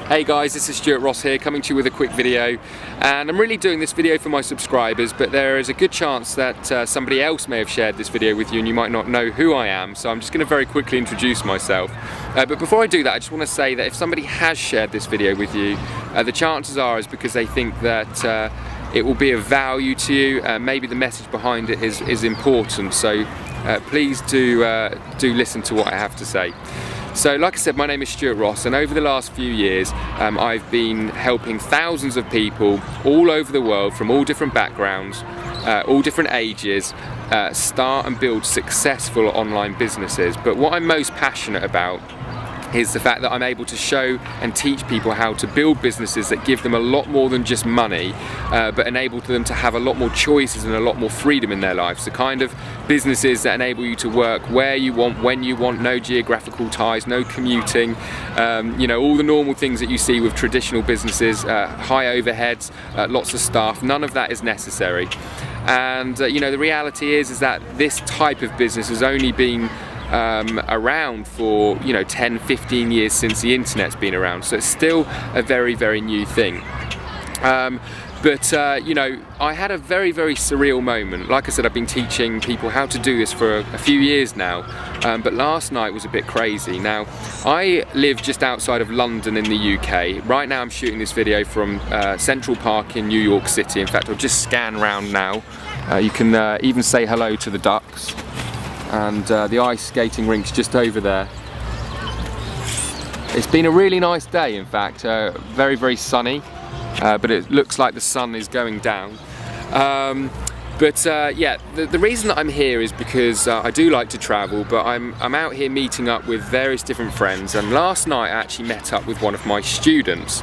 Hey guys, this is Stuart Ross here, coming to you with a quick video, and I'm really doing this video for my subscribers, but there is a good chance that somebody else may have shared this video with you and you might not know who I am, so I'm just going to very quickly introduce myself. But before I do that, I just want to say that if somebody has shared this video with you, the chances are is because they think that it will be of value to you. Maybe the message behind it is important, so please do listen to what I have to say. So like I said, my name is Stuart Ross, and over the last few years I've been helping thousands of people all over the world from all different backgrounds, all different ages, start and build successful online businesses. But what I'm most passionate about is the fact that I'm able to show and teach people how to build businesses that give them a lot more than just money, but enable them to have a lot more choices and a lot more freedom in their lives. The kind of businesses that enable you to work where you want, when you want, no geographical ties, no commuting, you know, all the normal things that you see with traditional businesses, high overheads, lots of staff. None of that is necessary. And you know, the reality is that this type of business has only been around for 10-15 years since the internet's been around, so it's still a very new thing. But I had a very surreal moment. Like I said, I've been teaching people how to do this for a few years now, but last night was a bit crazy. Now, I live just outside of London in the UK. Right now I'm shooting this video from Central Park in New York City. In fact, I'll just scan around now. You can even say hello to the ducks. And the ice skating rink's just over there. It's been a really nice day, in fact, very sunny, but it looks like the sun is going down. Yeah, the reason that I'm here is because I do like to travel, but I'm out here meeting up with various different friends, and last night I actually met up with one of my students.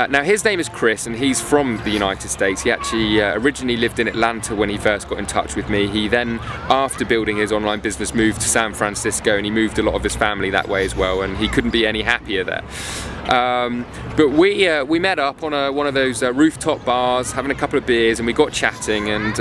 Now his name is Chris, and he's from the United States. He actually originally lived in Atlanta when he first got in touch with me. He then, after building his online business, moved to San Francisco, and he moved a lot of his family that way as well, and he couldn't be any happier there. But we met up on one of those rooftop bars, having a couple of beers, and we got chatting, and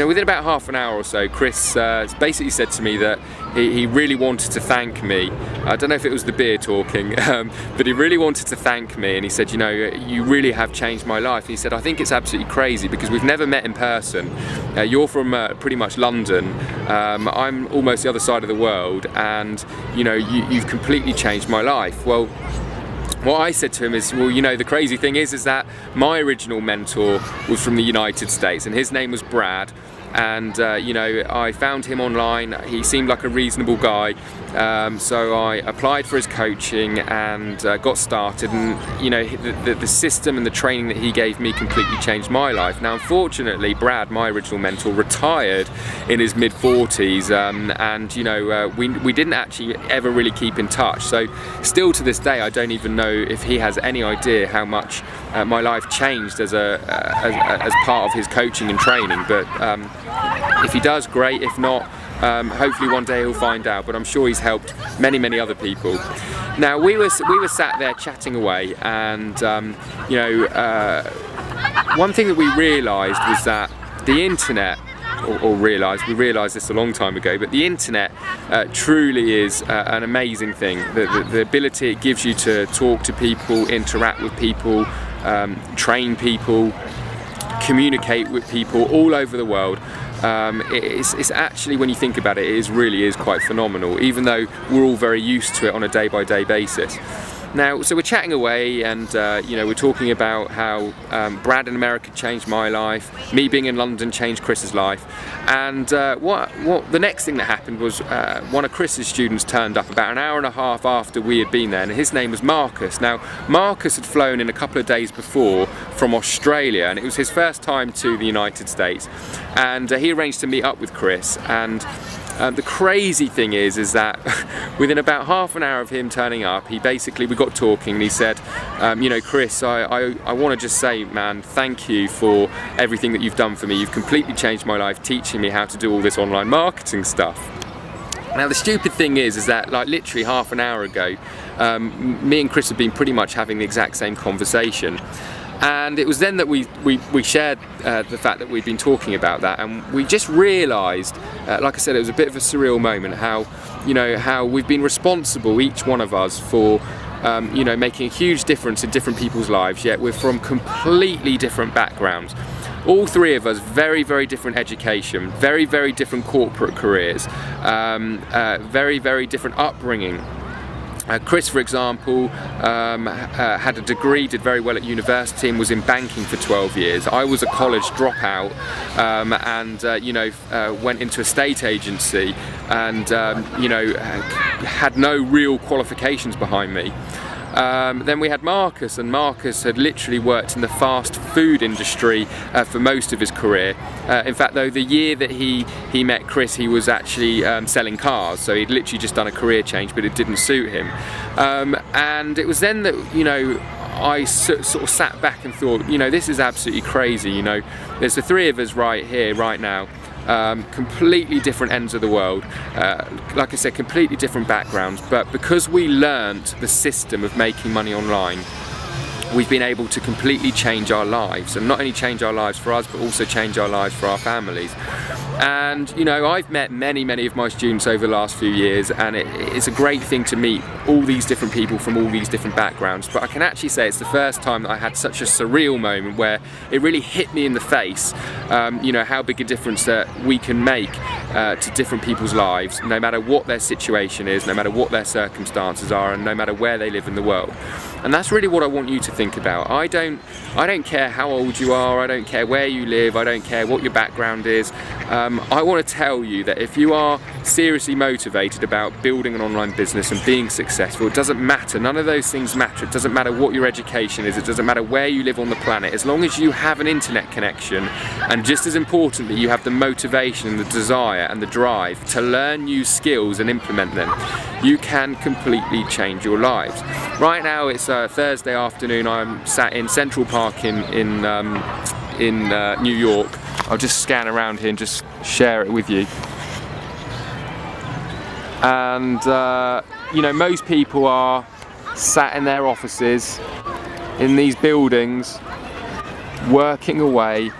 within about half an hour or so, Chris basically said to me that he really wanted to thank me. I don't know if it was the beer talking, but he really wanted to thank me, and he said, you really have changed my life. He said, I think it's absolutely crazy because we've never met in person. You're from pretty much London. I'm almost the other side of the world, and you've completely changed my life. Well, what I said to him is, well, the crazy thing is that my original mentor was from the United States, and his name was Brad. And I found him online. He seemed like a reasonable guy, so I applied for his coaching and got started, and the system and the training that he gave me completely changed my life. Now, unfortunately, Brad, my original mentor, retired in his mid-40s, and we didn't actually ever really keep in touch. So still to this day, I don't even know if he has any idea how much my life changed as part of his coaching and training. But if he does, great. If not, hopefully one day he'll find out. But I'm sure he's helped many other people. Now we were sat there chatting away, and one thing that we realised was that the internet, we realised this a long time ago, but the internet truly is an amazing thing. The ability it gives you to talk to people, interact with people, train people, communicate with people all over the world. It's actually, when you think about it, it really is quite phenomenal, even though we're all very used to it on a day-by-day basis. Now, so we're chatting away, and we're talking about how Brad in America changed my life, me being in London changed Chris's life, and what the next thing that happened was one of Chris's students turned up about an hour and a half after we had been there, and his name was Marcus. Now, Marcus had flown in a couple of days before from Australia, and it was his first time to the United States, and he arranged to meet up with Chris. And the crazy thing is that within about half an hour of him turning up, we got talking, and he said, Chris, I want to just say, man, thank you for everything that you've done for me. You've completely changed my life, teaching me how to do all this online marketing stuff. Now, the stupid thing is that, like, literally half an hour ago, me and Chris have been pretty much having the exact same conversation. And it was then that we shared the fact that we'd been talking about that, and we just realised, like I said, it was a bit of a surreal moment, how we've been responsible, each one of us, for you know, making a huge difference in different people's lives, yet we're from completely different backgrounds. All three of us, very, very different education, very, very different corporate careers, very, very different upbringing. Chris, for example, had a degree, did very well at university and was in banking for 12 years. I was a college dropout and you know, went into a state agency and you know, had no real qualifications behind me. Then we had Marcus, and Marcus had literally worked in the fast food industry for most of his career. In fact, though, the year that he met Chris, he was actually selling cars, so he'd literally just done a career change, but it didn't suit him. And it was then that, you know, I sort of sat back and thought, you know, this is absolutely crazy. You know, there's the three of us right here, right now. Completely different ends of the world, like I said, completely different backgrounds, but because we learnt the system of making money online, we've been able to completely change our lives, and not only change our lives for us, but also change our lives for our families. And you know, I've met many of my students over the last few years, and it's a great thing to meet all these different people from all these different backgrounds. But I can actually say it's the first time that I had such a surreal moment where it really hit me in the face, you know, how big a difference that we can make to different people's lives, no matter what their situation is, no matter what their circumstances are, and no matter where they live in the world. And that's really what I want you to think about. I don't care how old you are, I don't care where you live, I don't care what your background is. I want to tell you that if you are seriously motivated about building an online business and being successful, it doesn't matter, none of those things matter. It doesn't matter what your education is, it doesn't matter where you live on the planet, as long as you have an internet connection, and just as importantly, you have the motivation and the desire and the drive to learn new skills and implement them, you can completely change your lives. Right now it's Thursday afternoon. I'm sat in Central Park in New York. I'll just scan around here and just share it with you. And you know, most people are sat in their offices in these buildings, working away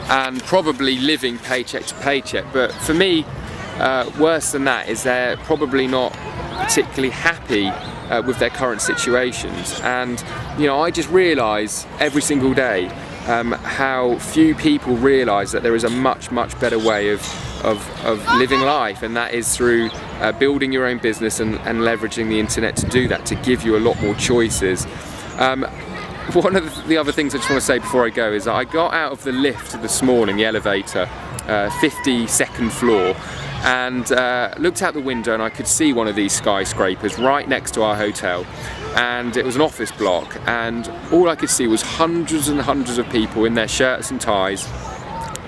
and probably living paycheck to paycheck. But for me, worse than that is they're probably not particularly happy with their current situations. And you know, I just realise every single day how few people realise that there is a much better way of living life, and that is through building your own business and leveraging the internet to do that, to give you a lot more choices. One of the other things I just want to say before I go is that I got out of the lift this morning, the elevator, 52nd floor, and looked out the window, and I could see one of these skyscrapers right next to our hotel, and it was an office block, and all I could see was hundreds and hundreds of people in their shirts and ties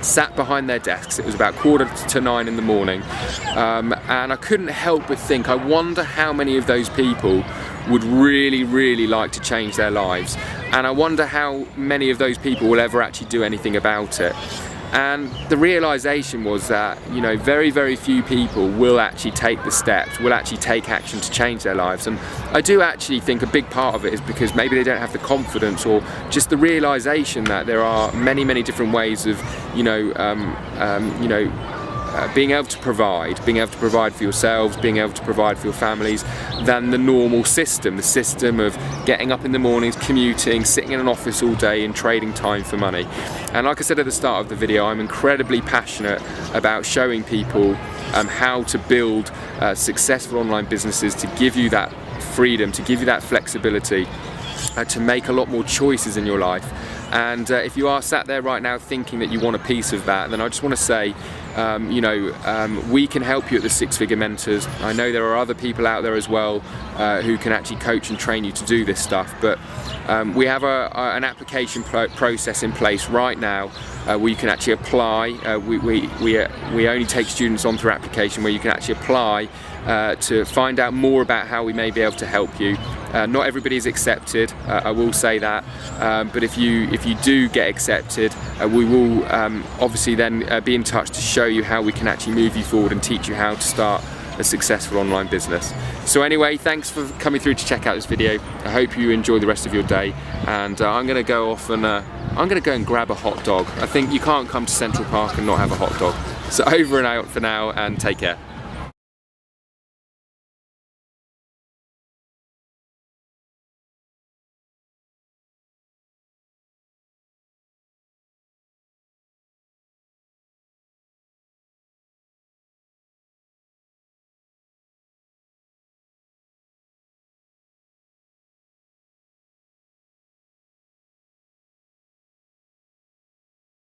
sat behind their desks. It was about 8:45 in the morning, and I couldn't help but think, I wonder how many of those people would really like to change their lives, and I wonder how many of those people will ever actually do anything about it. And the realization was that, you know, very few people will actually take the steps, will actually take action to change their lives. And I do actually think a big part of it is because maybe they don't have the confidence, or just the realization that there are many different ways of, being able to provide for yourselves, being able to provide for your families, than the normal system, the system of getting up in the mornings, commuting, sitting in an office all day and trading time for money. And like I said at the start of the video, I'm incredibly passionate about showing people how to build successful online businesses, to give you that freedom, to give you that flexibility, to make a lot more choices in your life. And if you are sat there right now thinking that you want a piece of that, then I just want to say, we can help you at the Six Figure Mentors. I know there are other people out there as well who can actually coach and train you to do this stuff, but we have an application process in place right now where you can actually apply. We only take students on through application, where you can actually apply to find out more about how we may be able to help you. Not everybody is accepted, I will say that, but if you do get accepted, we will obviously then be in touch to show you how we can actually move you forward and teach you how to start a successful online business. So anyway, thanks for coming through to check out this video. I hope you enjoy the rest of your day, and I'm going to go off and I'm going to go and grab a hot dog. I think you can't come to Central Park and not have a hot dog. So over and out for now, and take care.